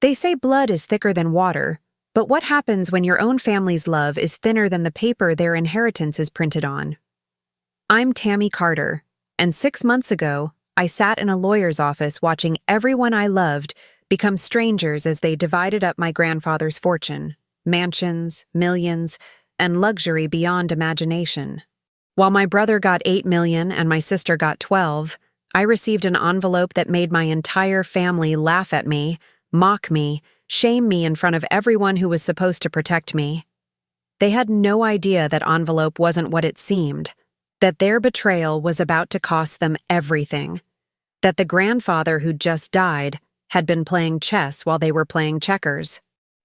They say blood is thicker than water, but what happens when your own family's love is thinner than the paper their inheritance is printed on? I'm Tammy Carter, and 6 months ago, I sat in a lawyer's office watching everyone I loved become strangers as they divided up my grandfather's fortune, mansions, millions, and luxury beyond imagination. While my brother got $8 million and my sister got 12, I received an envelope that made my entire family laugh at me, mock me, shame me in front of everyone who was supposed to protect me. They had no idea that envelope wasn't what it seemed, that their betrayal was about to cost them everything, that the grandfather who'd just died had been playing chess while they were playing checkers.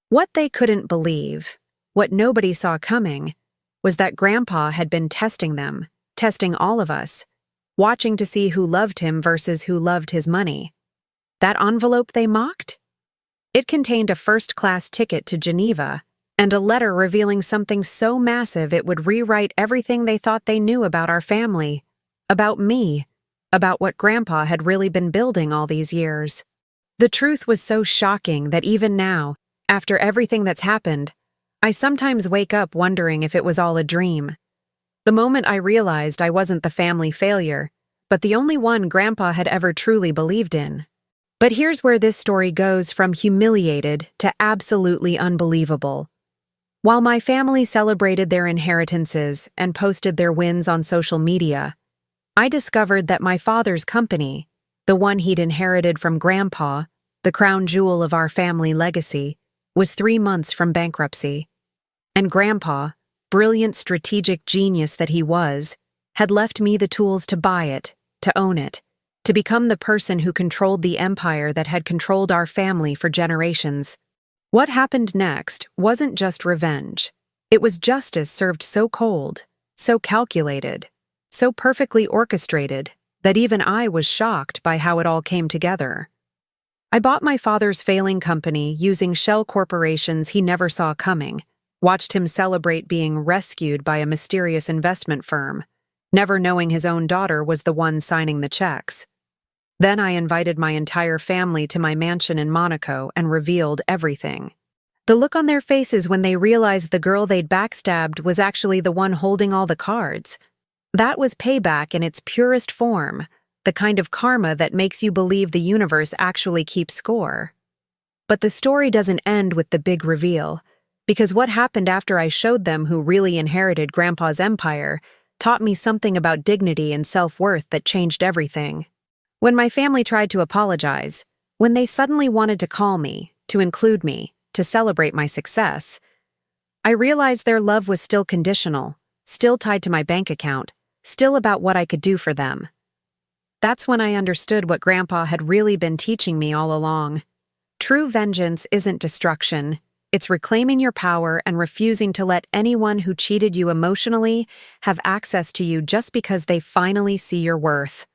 What they couldn't believe, what nobody saw coming, was that Grandpa had been testing them, testing all of us, watching to see who loved him versus who loved his money. That envelope they mocked? It contained a first-class ticket to Geneva and a letter revealing something so massive it would rewrite everything they thought they knew about our family, about me, about what Grandpa had really been building all these years. The truth was so shocking that even now, after everything that's happened, I sometimes wake up wondering if it was all a dream. The moment I realized I wasn't the family failure, but the only one Grandpa had ever truly believed in. But here's where this story goes from humiliated to absolutely unbelievable. While my family celebrated their inheritances and posted their wins on social media, I discovered that my father's company, the one he'd inherited from Grandpa, the crown jewel of our family legacy, was 3 months from bankruptcy. And Grandpa, brilliant strategic genius that he was, had left me the tools to buy it, to own it, to become the person who controlled the empire that had controlled our family for generations. What happened next wasn't just revenge. It was justice served so cold, so calculated, so perfectly orchestrated that even I was shocked by how it all came together. I bought my father's failing company using shell corporations he never saw coming, watched him celebrate being rescued by a mysterious investment firm, never knowing his own daughter was the one signing the checks. Then I invited my entire family to my mansion in Monaco and revealed everything. The look on their faces when they realized the girl they'd backstabbed was actually the one holding all the cards. That was payback in its purest form, the kind of karma that makes you believe the universe actually keeps score. But the story doesn't end with the big reveal, because what happened after I showed them who really inherited Grandpa's empire taught me something about dignity and self-worth that changed everything. When my family tried to apologize, when they suddenly wanted to call me, to include me, to celebrate my success, I realized their love was still conditional, still tied to my bank account, still about what I could do for them. That's when I understood what Grandpa had really been teaching me all along. True vengeance isn't destruction. It's reclaiming your power and refusing to let anyone who cheated you emotionally have access to you just because they finally see your worth.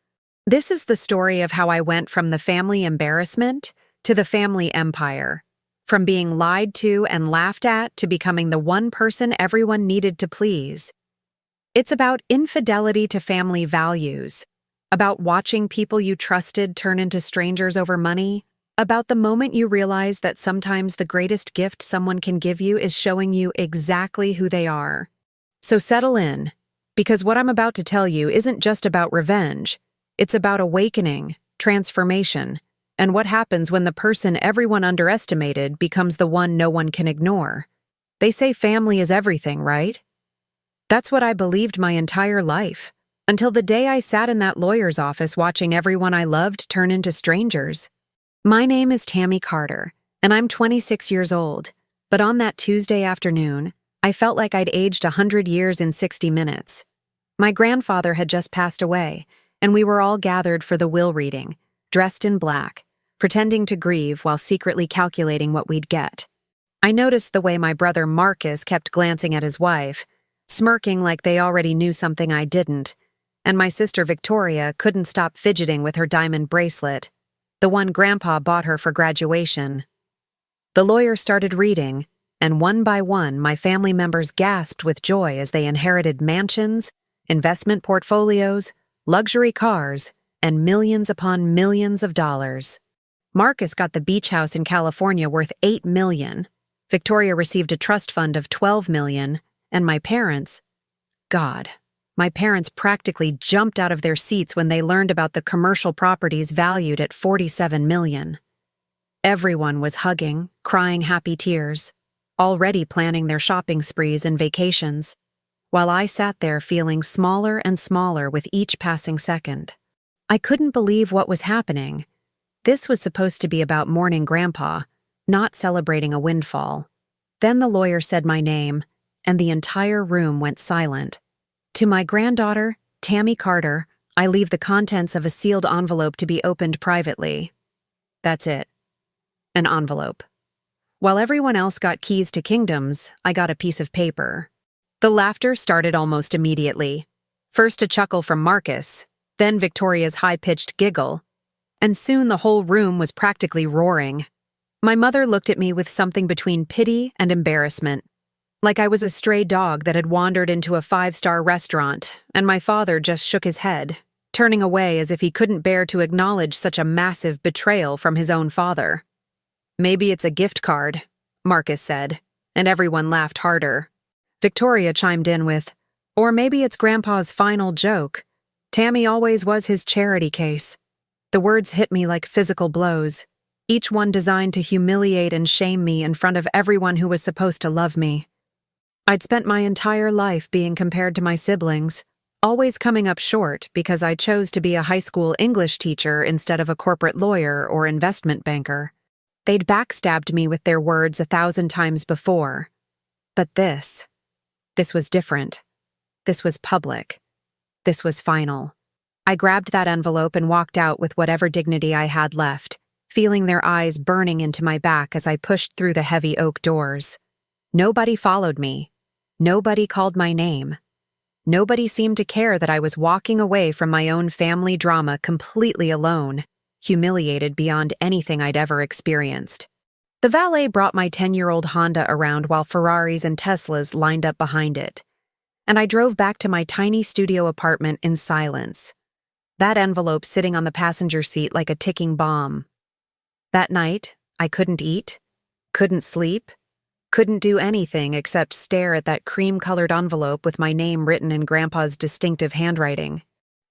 This is the story of how I went from the family embarrassment to the family empire, from being lied to and laughed at to becoming the one person everyone needed to please. It's about infidelity to family values, about watching people you trusted turn into strangers over money, about the moment you realize that sometimes the greatest gift someone can give you is showing you exactly who they are. So settle in, because what I'm about to tell you isn't just about revenge. It's about awakening, transformation, and what happens when the person everyone underestimated becomes the one no one can ignore. They say family is everything, right? That's what I believed my entire life, until the day I sat in that lawyer's office watching everyone I loved turn into strangers. My name is Tammy Carter, and I'm 26 years old, but on that Tuesday afternoon, I felt like I'd aged 100 years in 60 minutes. My grandfather had just passed away, and we were all gathered for the will reading, dressed in black, pretending to grieve while secretly calculating what we'd get. I noticed the way my brother Marcus kept glancing at his wife, smirking like they already knew something I didn't, and my sister Victoria couldn't stop fidgeting with her diamond bracelet, the one Grandpa bought her for graduation. The lawyer started reading, and one by one my family members gasped with joy as they inherited mansions, investment portfolios, luxury cars, and millions upon millions of dollars. Marcus got the beach house in California worth $8 million. Victoria received a trust fund of $12 million, and my parents practically jumped out of their seats when they learned about the commercial properties valued at $47 million. Everyone was hugging, crying happy tears, already planning their shopping sprees and vacations, while I sat there feeling smaller and smaller with each passing second. I couldn't believe what was happening. This was supposed to be about mourning Grandpa, not celebrating a windfall. Then the lawyer said my name, and the entire room went silent. To my granddaughter, Tammy Carter, I leave the contents of a sealed envelope to be opened privately. That's it. An envelope. While everyone else got keys to kingdoms, I got a piece of paper. The laughter started almost immediately. First a chuckle from Marcus, then Victoria's high-pitched giggle, and soon the whole room was practically roaring. My mother looked at me with something between pity and embarrassment, like I was a stray dog that had wandered into a 5-star restaurant, and my father just shook his head, turning away as if he couldn't bear to acknowledge such a massive betrayal from his own father. "Maybe it's a gift card," Marcus said, and everyone laughed harder. Victoria chimed in with, "Or maybe it's Grandpa's final joke. Tammy always was his charity case." The words hit me like physical blows, each one designed to humiliate and shame me in front of everyone who was supposed to love me. I'd spent my entire life being compared to my siblings, always coming up short because I chose to be a high school English teacher instead of a corporate lawyer or investment banker. They'd backstabbed me with their words 1,000 times before. But this was different. This was public. This was final. I grabbed that envelope and walked out with whatever dignity I had left, feeling their eyes burning into my back as I pushed through the heavy oak doors. Nobody followed me. Nobody called my name. Nobody seemed to care that I was walking away from my own family drama completely alone, humiliated beyond anything I'd ever experienced. The valet brought my 10-year-old Honda around while Ferraris and Teslas lined up behind it, and I drove back to my tiny studio apartment in silence, that envelope sitting on the passenger seat like a ticking bomb. That night, I couldn't eat, couldn't sleep, couldn't do anything except stare at that cream-colored envelope with my name written in Grandpa's distinctive handwriting.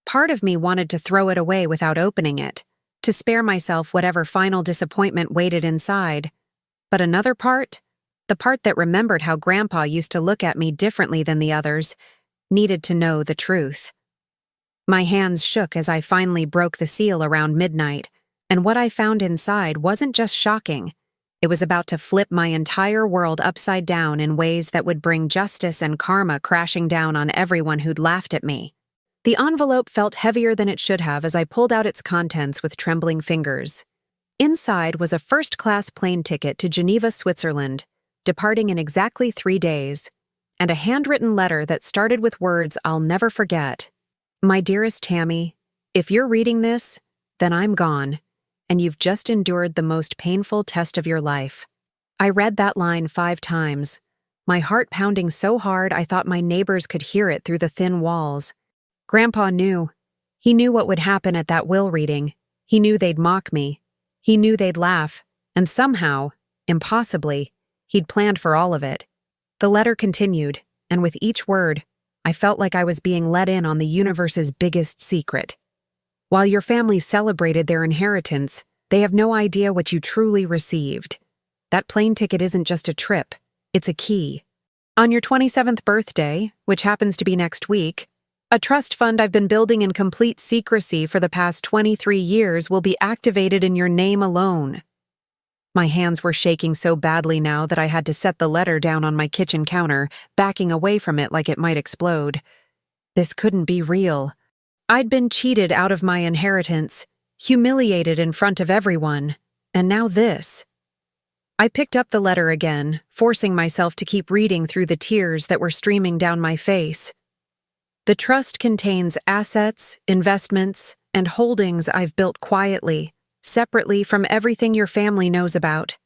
Part of me wanted to throw it away without opening it, to spare myself whatever final disappointment waited inside. But another part, the part that remembered how Grandpa used to look at me differently than the others, needed to know the truth. My hands shook as I finally broke the seal around midnight, and what I found inside wasn't just shocking. It was about to flip my entire world upside down in ways that would bring justice and karma crashing down on everyone who'd laughed at me. The envelope felt heavier than it should have as I pulled out its contents with trembling fingers. Inside was a first-class plane ticket to Geneva, Switzerland, departing in exactly 3 days, and a handwritten letter that started with words I'll never forget. "My dearest Tammy, if you're reading this, then I'm gone, and you've just endured the most painful test of your life." I read that line 5 times, my heart pounding so hard I thought my neighbors could hear it through the thin walls. Grandpa knew. He knew what would happen at that will reading. He knew they'd mock me. He knew they'd laugh, and somehow, impossibly, he'd planned for all of it. The letter continued, and with each word, I felt like I was being let in on the universe's biggest secret. While your family celebrated their inheritance, they have no idea what you truly received. That plane ticket isn't just a trip, it's a key. On your 27th birthday, which happens to be next week, a trust fund I've been building in complete secrecy for the past 23 years will be activated in your name alone. My hands were shaking so badly now that I had to set the letter down on my kitchen counter, backing away from it like it might explode. This couldn't be real. I'd been cheated out of my inheritance, humiliated in front of everyone, and now this. I picked up the letter again, forcing myself to keep reading through the tears that were streaming down my face. The trust contains assets, investments, and holdings I've built quietly, separately from everything your family knows about,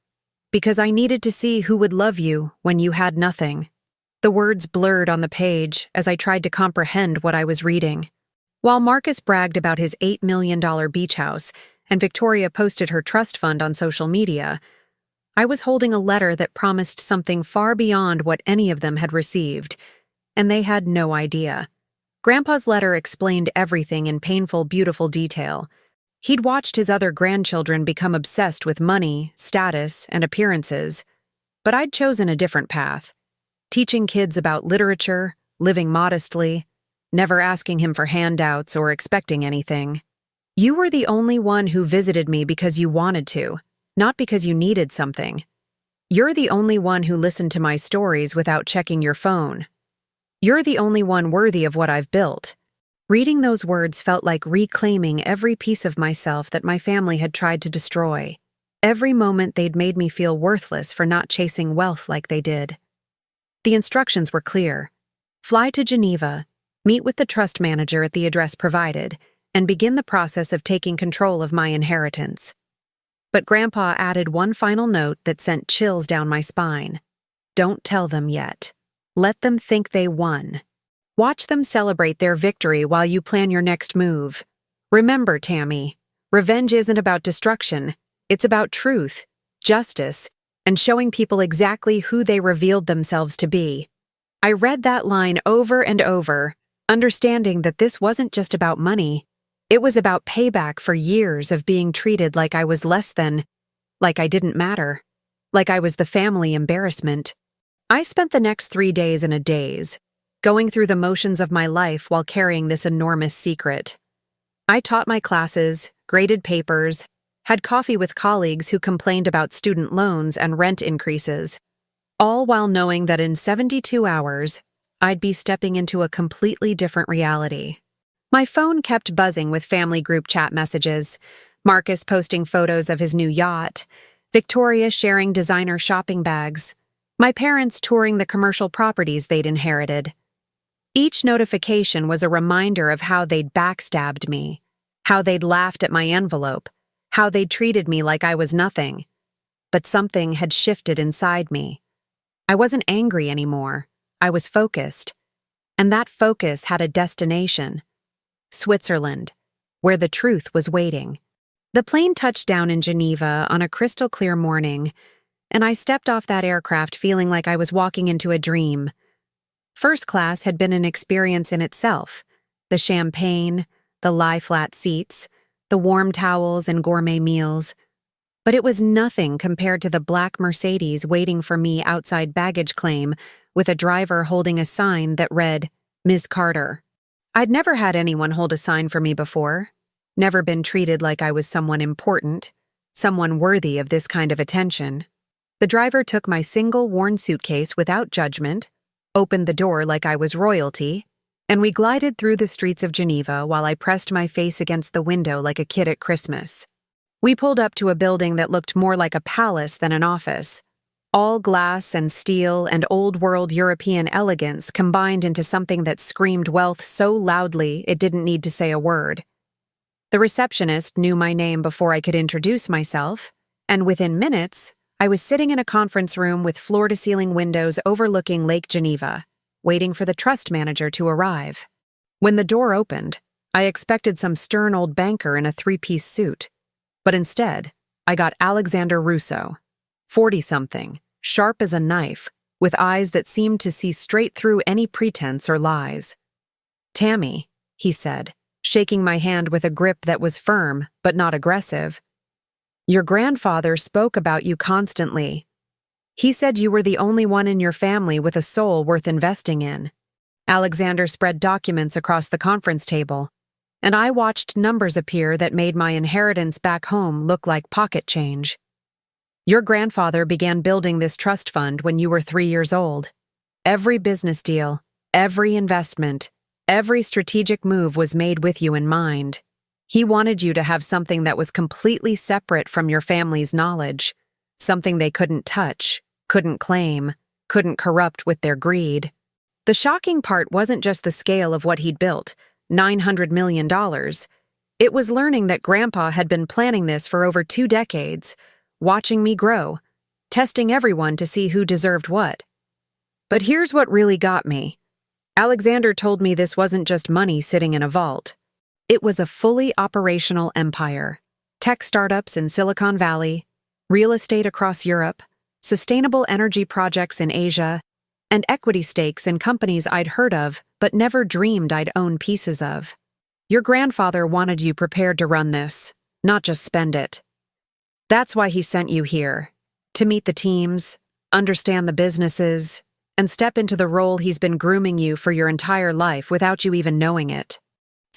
because I needed to see who would love you when you had nothing. The words blurred on the page as I tried to comprehend what I was reading. While Marcus bragged about his $8 million beach house, and Victoria posted her trust fund on social media, I was holding a letter that promised something far beyond what any of them had received, and they had no idea. Grandpa's letter explained everything in painful, beautiful detail. He'd watched his other grandchildren become obsessed with money, status, and appearances, but I'd chosen a different path. Teaching kids about literature, living modestly, never asking him for handouts or expecting anything. You were the only one who visited me because you wanted to, not because you needed something. You're the only one who listened to my stories without checking your phone. You're the only one worthy of what I've built. Reading those words felt like reclaiming every piece of myself that my family had tried to destroy. Every moment they'd made me feel worthless for not chasing wealth like they did. The instructions were clear. Fly to Geneva, meet with the trust manager at the address provided, and begin the process of taking control of my inheritance. But Grandpa added one final note that sent chills down my spine. Don't tell them yet. Let them think they won. Watch them celebrate their victory while you plan your next move. Remember, Tammy, revenge isn't about destruction. It's about truth, justice, and showing people exactly who they revealed themselves to be. I read that line over and over, understanding that this wasn't just about money. It was about payback for years of being treated like I was less than, like I didn't matter, like I was the family embarrassment. I spent the next 3 days in a daze, going through the motions of my life while carrying this enormous secret. I taught my classes, graded papers, had coffee with colleagues who complained about student loans and rent increases, all while knowing that in 72 hours, I'd be stepping into a completely different reality. My phone kept buzzing with family group chat messages, Marcus posting photos of his new yacht, Victoria sharing designer shopping bags, my parents touring the commercial properties they'd inherited. Each notification was a reminder of how they'd backstabbed me, how they'd laughed at my envelope, how they'd treated me like I was nothing. But something had shifted inside me. I wasn't angry anymore. I was focused. And that focus had a destination. Switzerland, where the truth was waiting. The plane touched down in Geneva on a crystal-clear morning, and I stepped off that aircraft feeling like I was walking into a dream. First class had been an experience in itself. The champagne, the lie-flat seats, the warm towels and gourmet meals. But it was nothing compared to the black Mercedes waiting for me outside baggage claim with a driver holding a sign that read, Ms. Carter. I'd never had anyone hold a sign for me before, never been treated like I was someone important, someone worthy of this kind of attention. The driver took my single worn suitcase without judgment, opened the door like I was royalty, and we glided through the streets of Geneva while I pressed my face against the window like a kid at Christmas. We pulled up to a building that looked more like a palace than an office. All glass and steel and old-world European elegance combined into something that screamed wealth so loudly it didn't need to say a word. The receptionist knew my name before I could introduce myself, and within minutes, I was sitting in a conference room with floor-to-ceiling windows overlooking Lake Geneva, waiting for the trust manager to arrive. When the door opened, I expected some stern old banker in a 3-piece suit, but instead, I got Alexander Russo, 40-something, sharp as a knife, with eyes that seemed to see straight through any pretense or lies. "Tammy," he said, shaking my hand with a grip that was firm but not aggressive. "Your grandfather spoke about you constantly. He said you were the only one in your family with a soul worth investing in." Alexander spread documents across the conference table, and I watched numbers appear that made my inheritance back home look like pocket change. "Your grandfather began building this trust fund when you were 3 years old. Every business deal, every investment, every strategic move was made with you in mind. He wanted you to have something that was completely separate from your family's knowledge, something they couldn't touch, couldn't claim, couldn't corrupt with their greed." The shocking part wasn't just the scale of what he'd built, $900 million. It was learning that Grandpa had been planning this for over 2 decades, watching me grow, testing everyone to see who deserved what. But here's what really got me. Alexander told me this wasn't just money sitting in a vault. It was a fully operational empire, tech startups in Silicon Valley, real estate across Europe, sustainable energy projects in Asia, and equity stakes in companies I'd heard of but never dreamed I'd own pieces of. Your grandfather wanted you prepared to run this, not just spend it. That's why he sent you here, to meet the teams, understand the businesses, and step into the role he's been grooming you for your entire life without you even knowing it.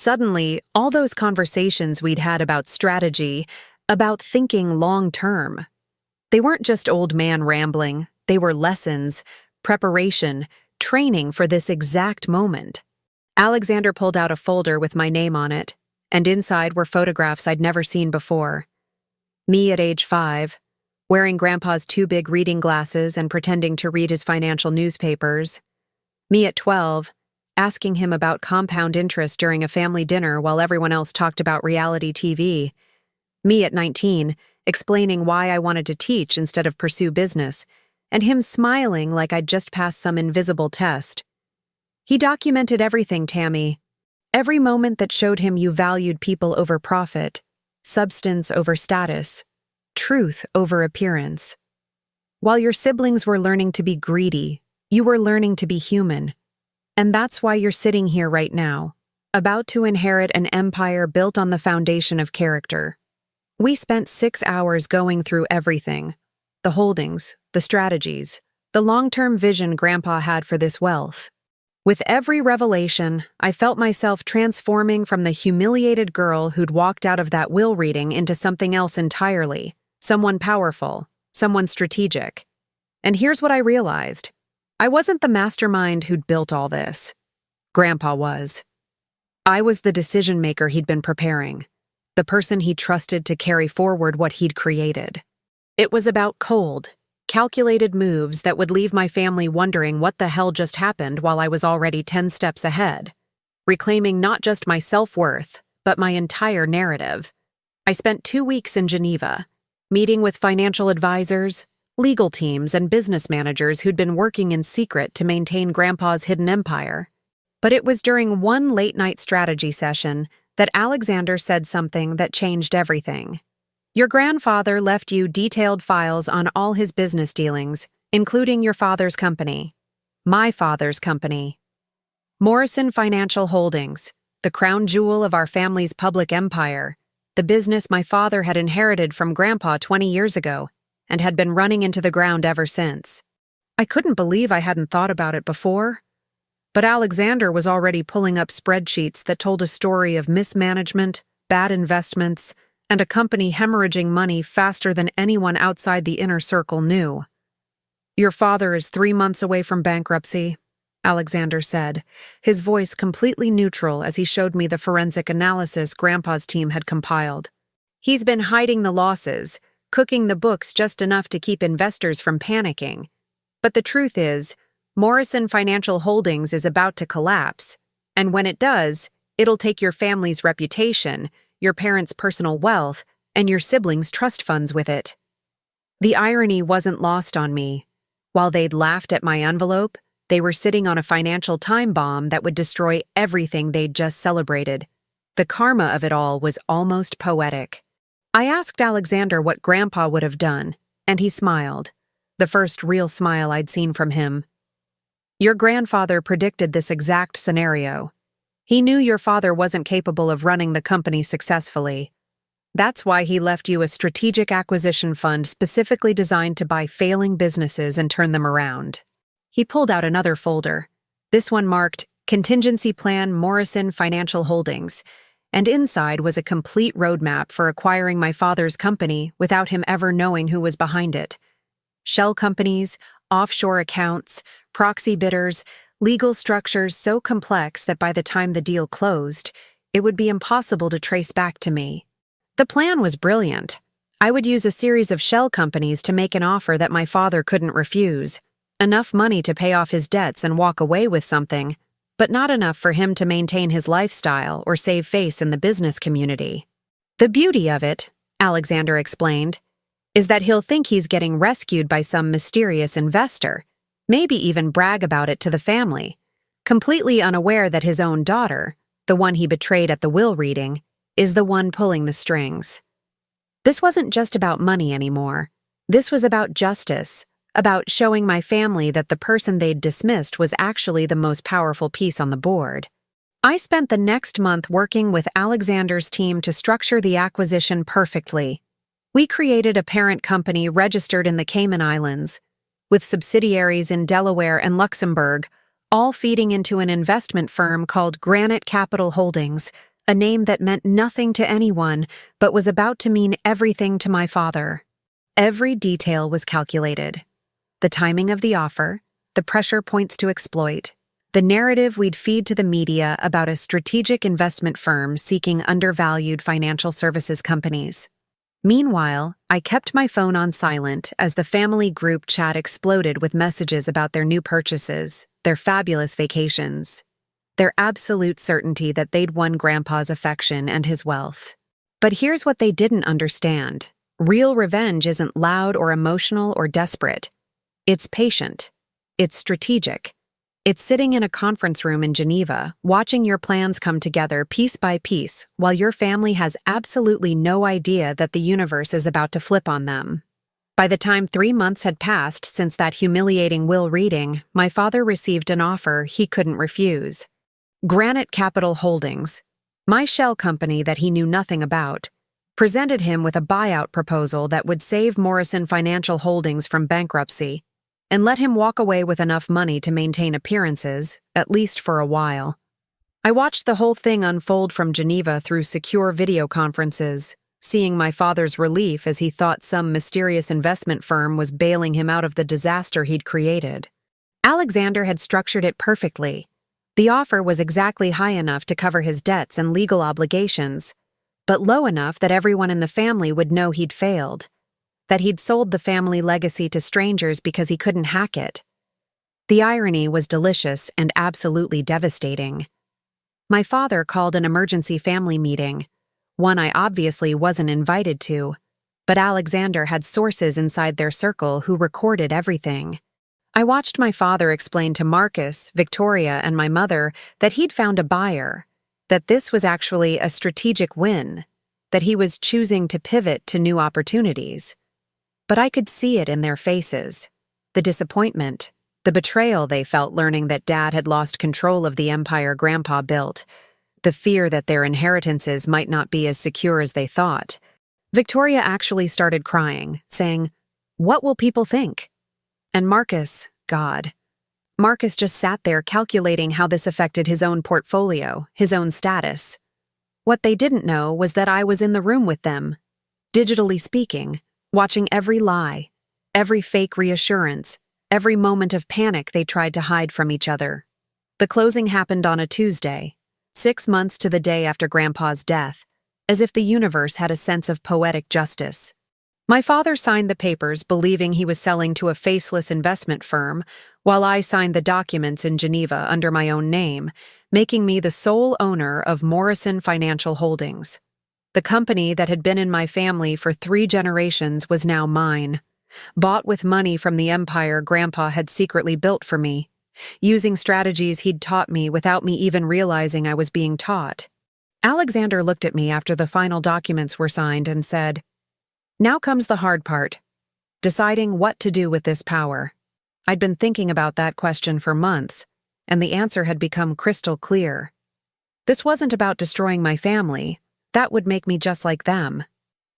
Suddenly, all those conversations we'd had about strategy, about thinking long-term, they weren't just old man rambling, they were lessons, preparation, training for this exact moment. Alexander pulled out a folder with my name on it, and inside were photographs I'd never seen before. Me at age 5, wearing Grandpa's 2 big reading glasses and pretending to read his financial newspapers. Me at 12, asking him about compound interest during a family dinner while everyone else talked about reality TV. Me at 19, explaining why I wanted to teach instead of pursue business, and him smiling like I'd just passed some invisible test. He documented everything, Tammy. Every moment that showed him you valued people over profit, substance over status, truth over appearance. While your siblings were learning to be greedy, you were learning to be human. And that's why you're sitting here right now, about to inherit an empire built on the foundation of character. We spent 6 hours going through everything: the holdings, the strategies, the long-term vision Grandpa had for this wealth. With every revelation, I felt myself transforming from the humiliated girl who'd walked out of that will reading into something else entirely, someone powerful, someone strategic. And here's what I realized. I wasn't the mastermind who'd built all this. Grandpa was. I was the decision-maker he'd been preparing, the person he trusted to carry forward what he'd created. It was about cold, calculated moves that would leave my family wondering what the hell just happened while I was already 10 steps ahead, reclaiming not just my self-worth, but my entire narrative. I spent 2 weeks in Geneva, meeting with financial advisors, legal teams, and business managers who'd been working in secret to maintain Grandpa's hidden empire. But it was during one late-night strategy session that Alexander said something that changed everything. Your grandfather left you detailed files on all his business dealings, including your father's company, my father's company. Morrison Financial Holdings, the crown jewel of our family's public empire, the business my father had inherited from Grandpa 20 years ago and had been running into the ground ever since. I couldn't believe I hadn't thought about it before. But Alexander was already pulling up spreadsheets that told a story of mismanagement, bad investments, and a company hemorrhaging money faster than anyone outside the inner circle knew. Your father is 3 months away from bankruptcy, Alexander said, his voice completely neutral as he showed me the forensic analysis Grandpa's team had compiled. He's been hiding the losses, cooking the books just enough to keep investors from panicking. But the truth is, Morrison Financial Holdings is about to collapse, and when it does, it'll take your family's reputation, your parents' personal wealth, and your siblings' trust funds with it. The irony wasn't lost on me. While they'd laughed at my envelope, they were sitting on a financial time bomb that would destroy everything they'd just celebrated. The karma of it all was almost poetic. I asked Alexander what Grandpa would have done, and he smiled, the first real smile I'd seen from him. Your grandfather predicted this exact scenario. He knew your father wasn't capable of running the company successfully. That's why he left you a strategic acquisition fund specifically designed to buy failing businesses and turn them around. He pulled out another folder, this one marked Contingency Plan Morrison Financial Holdings, and inside was a complete roadmap for acquiring my father's company without him ever knowing who was behind it. Shell companies, offshore accounts, proxy bidders, legal structures so complex that by the time the deal closed, it would be impossible to trace back to me. The plan was brilliant. I would use a series of shell companies to make an offer that my father couldn't refuse. Enough money to pay off his debts and walk away with something, but not enough for him to maintain his lifestyle or save face in the business community. The beauty of it, Alexander explained, is that he'll think he's getting rescued by some mysterious investor, maybe even brag about it to the family, completely unaware that his own daughter, the one he betrayed at the will reading, is the one pulling the strings. This wasn't just about money anymore. This was about justice, about showing my family that the person they'd dismissed was actually the most powerful piece on the board. I spent the next month working with Alexander's team to structure the acquisition perfectly. We created a parent company registered in the Cayman Islands, with subsidiaries in Delaware and Luxembourg, all feeding into an investment firm called Granite Capital Holdings, a name that meant nothing to anyone but was about to mean everything to my father. Every detail was calculated. The timing of the offer, the pressure points to exploit, the narrative we'd feed to the media about a strategic investment firm seeking undervalued financial services companies. Meanwhile, I kept my phone on silent as the family group chat exploded with messages about their new purchases, their fabulous vacations, their absolute certainty that they'd won Grandpa's affection and his wealth. But here's what they didn't understand. Real revenge isn't loud or emotional or desperate. It's patient. It's strategic. It's sitting in a conference room in Geneva, watching your plans come together piece by piece, while your family has absolutely no idea that the universe is about to flip on them. By the time 3 months had passed since that humiliating will reading, my father received an offer he couldn't refuse. Granite Capital Holdings, my shell company that he knew nothing about, presented him with a buyout proposal that would save Morrison Financial Holdings from bankruptcy and let him walk away with enough money to maintain appearances, at least for a while. I watched the whole thing unfold from Geneva through secure video conferences, seeing my father's relief as he thought some mysterious investment firm was bailing him out of the disaster he'd created. Alexander had structured it perfectly. The offer was exactly high enough to cover his debts and legal obligations, but low enough that everyone in the family would know he'd failed, that he'd sold the family legacy to strangers because he couldn't hack it. The irony was delicious and absolutely devastating. My father called an emergency family meeting, one I obviously wasn't invited to, but Alexander had sources inside their circle who recorded everything. I watched my father explain to Marcus, Victoria, and my mother that he'd found a buyer, that this was actually a strategic win, that he was choosing to pivot to new opportunities. But I could see it in their faces, the disappointment, the betrayal they felt learning that Dad had lost control of the empire Grandpa built, the fear that their inheritances might not be as secure as they thought. Victoria actually started crying, saying, "What will people think?" And Marcus, God. Marcus just sat there calculating how this affected his own portfolio, his own status. What they didn't know was that I was in the room with them, digitally speaking, watching every lie, every fake reassurance, every moment of panic they tried to hide from each other. The closing happened on a Tuesday, 6 months to the day after Grandpa's death, as if the universe had a sense of poetic justice. My father signed the papers believing he was selling to a faceless investment firm, while I signed the documents in Geneva under my own name, making me the sole owner of Morrison Financial Holdings. The company that had been in my family for 3 generations was now mine, bought with money from the empire Grandpa had secretly built for me, using strategies he'd taught me without me even realizing I was being taught. Alexander looked at me after the final documents were signed and said, "Now comes the hard part, deciding what to do with this power." I'd been thinking about that question for months, and the answer had become crystal clear. This wasn't about destroying my family. That would make me just like them.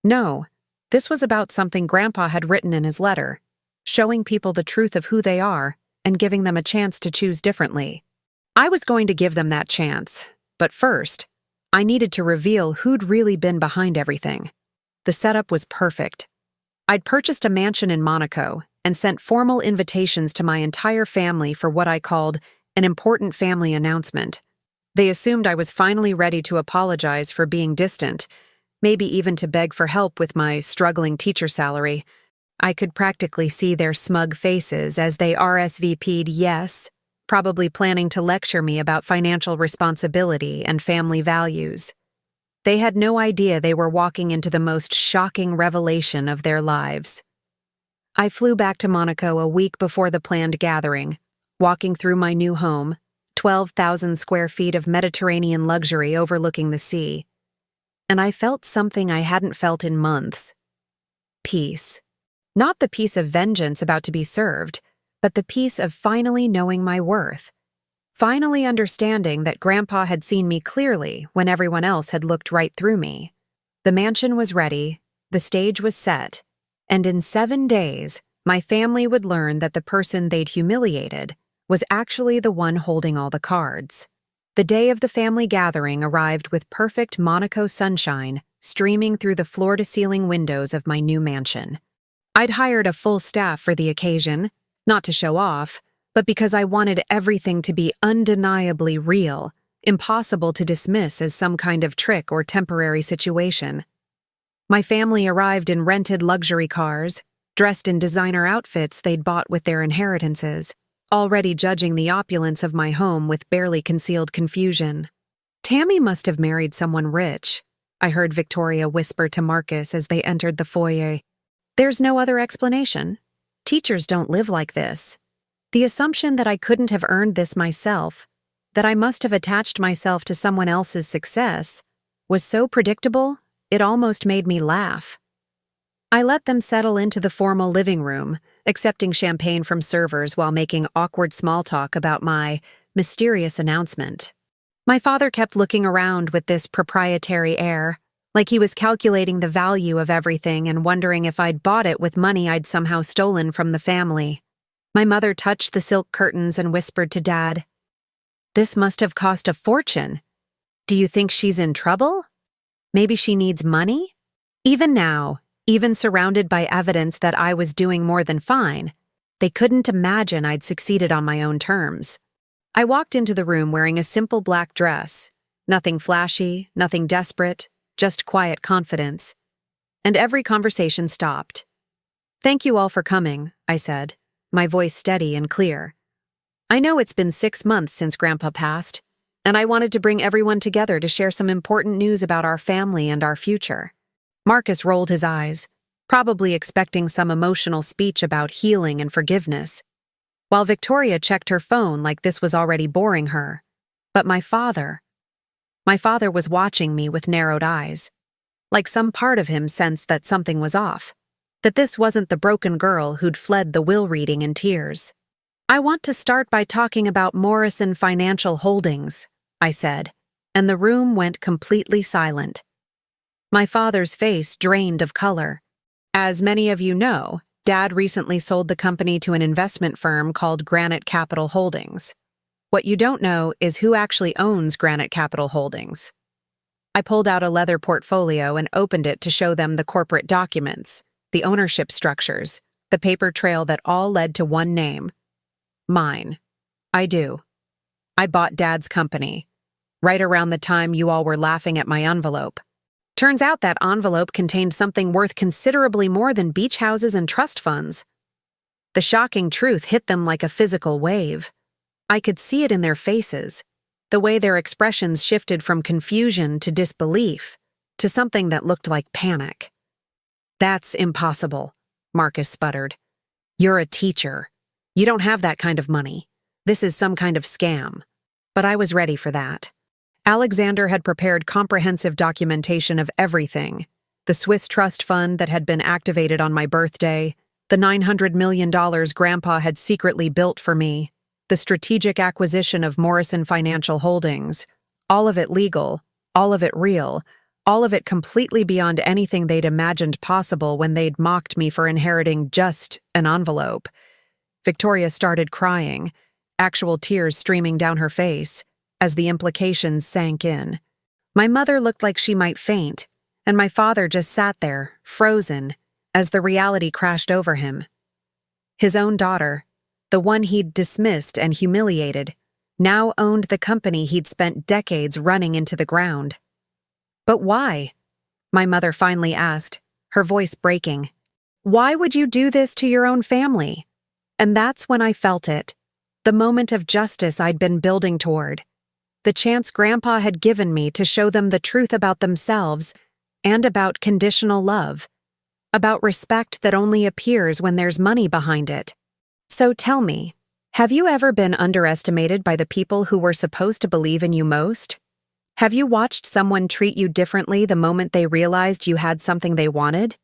No, this was about something Grandpa had written in his letter, showing people the truth of who they are and giving them a chance to choose differently. I was going to give them that chance, but first, I needed to reveal who'd really been behind everything. The setup was perfect. I'd purchased a mansion in Monaco and sent formal invitations to my entire family for what I called an important family announcement. They assumed I was finally ready to apologize for being distant, maybe even to beg for help with my struggling teacher salary. I could practically see their smug faces as they RSVP'd yes, probably planning to lecture me about financial responsibility and family values. They had no idea they were walking into the most shocking revelation of their lives. I flew back to Monaco a week before the planned gathering, walking through my new home, 12,000 square feet of Mediterranean luxury overlooking the sea. And I felt something I hadn't felt in months, Peace. Not the peace of vengeance about to be served, but the peace of finally knowing my worth. Finally understanding that Grandpa had seen me clearly when everyone else had looked right through me. The mansion was ready, the stage was set, and in 7 days, my family would learn that the person they'd humiliated was actually the one holding all the cards. The day of the family gathering arrived with perfect Monaco sunshine streaming through the floor-to-ceiling windows of my new mansion. I'd hired a full staff for the occasion, not to show off, but because I wanted everything to be undeniably real, impossible to dismiss as some kind of trick or temporary situation. My family arrived in rented luxury cars, dressed in designer outfits they'd bought with their inheritances, already judging the opulence of my home with barely concealed confusion. "Tammy must have married someone rich," I heard Victoria whisper to Marcus as they entered the foyer. "There's no other explanation. Teachers don't live like this." The assumption that I couldn't have earned this myself, that I must have attached myself to someone else's success, was so predictable, it almost made me laugh. I let them settle into the formal living room, accepting champagne from servers while making awkward small talk about my mysterious announcement. My father kept looking around with this proprietary air, like he was calculating the value of everything and wondering if I'd bought it with money I'd somehow stolen from the family. My mother touched the silk curtains and whispered to Dad, "This must have cost a fortune. Do you think she's in trouble? Maybe she needs money?" Even now, even surrounded by evidence that I was doing more than fine, they couldn't imagine I'd succeeded on my own terms. I walked into the room wearing a simple black dress, nothing flashy, nothing desperate, just quiet confidence. And every conversation stopped. "Thank you all for coming," I said, my voice steady and clear. "I know it's been 6 months since Grandpa passed, and I wanted to bring everyone together to share some important news about our family and our future." Marcus rolled his eyes, probably expecting some emotional speech about healing and forgiveness, while Victoria checked her phone like this was already boring her. But my father was watching me with narrowed eyes, like some part of him sensed that something was off, that this wasn't the broken girl who'd fled the will reading in tears. "I want to start by talking about Morrison Financial Holdings," I said, and the room went completely silent. My father's face drained of color. "As many of you know, Dad recently sold the company to an investment firm called Granite Capital Holdings. What you don't know is who actually owns Granite Capital Holdings." I pulled out a leather portfolio and opened it to show them the corporate documents, the ownership structures, the paper trail that all led to one name. Mine. "I do. I bought Dad's company, right around the time you all were laughing at my envelope. Turns out that envelope contained something worth considerably more than beach houses and trust funds." The shocking truth hit them like a physical wave. I could see it in their faces, the way their expressions shifted from confusion to disbelief, to something that looked like panic. "That's impossible," Marcus sputtered. "You're a teacher. You don't have that kind of money. This is some kind of scam." But I was ready for that. Alexander had prepared comprehensive documentation of everything: the Swiss trust fund that had been activated on my birthday, the $900 million Grandpa had secretly built for me, the strategic acquisition of Morrison Financial Holdings, all of it legal, all of it real, all of it completely beyond anything they'd imagined possible when they'd mocked me for inheriting just an envelope. Victoria started crying, actual tears streaming down her face, as the implications sank in. My mother looked like she might faint, and my father just sat there, frozen, as the reality crashed over him. His own daughter, the one he'd dismissed and humiliated, now owned the company he'd spent decades running into the ground. "But why?" my mother finally asked, her voice breaking. "Why would you do this to your own family?" And that's when I felt it, the moment of justice I'd been building toward. The chance Grandpa had given me to show them the truth about themselves and about conditional love, about respect that only appears when there's money behind it. So tell me, have you ever been underestimated by the people who were supposed to believe in you most? Have you watched someone treat you differently the moment they realized you had something they wanted?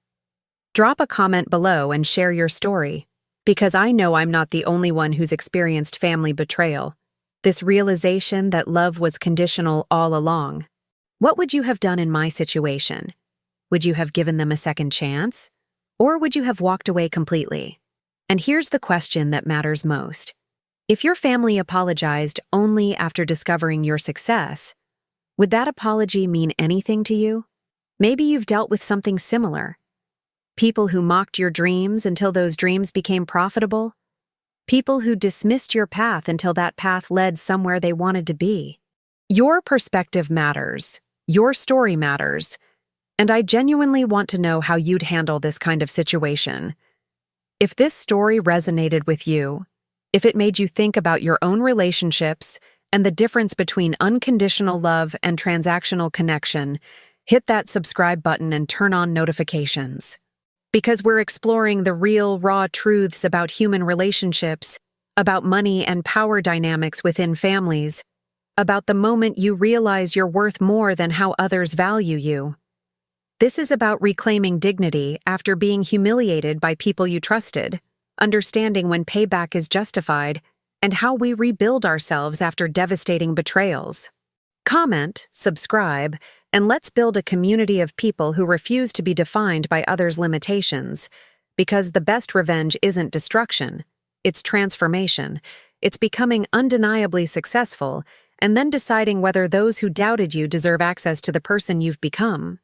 Drop a comment below and share your story, because I know I'm not the only one who's experienced family betrayal. This realization that love was conditional all along. What would you have done in my situation? Would you have given them a second chance? Or would you have walked away completely? And here's the question that matters most. If your family apologized only after discovering your success, would that apology mean anything to you? Maybe you've dealt with something similar. People who mocked your dreams until those dreams became profitable. People who dismissed your path until that path led somewhere they wanted to be. Your perspective matters. Your story matters. And I genuinely want to know how you'd handle this kind of situation. If this story resonated with you, if it made you think about your own relationships and the difference between unconditional love and transactional connection, hit that subscribe button and turn on notifications. Because we're exploring the real, raw truths about human relationships, about money and power dynamics within families, about the moment you realize you're worth more than how others value you. This is about reclaiming dignity after being humiliated by people you trusted, understanding when payback is justified, and how we rebuild ourselves after devastating betrayals. Comment, subscribe, and let's build a community of people who refuse to be defined by others' limitations, because the best revenge isn't destruction, it's transformation. It's becoming undeniably successful, and then deciding whether those who doubted you deserve access to the person you've become.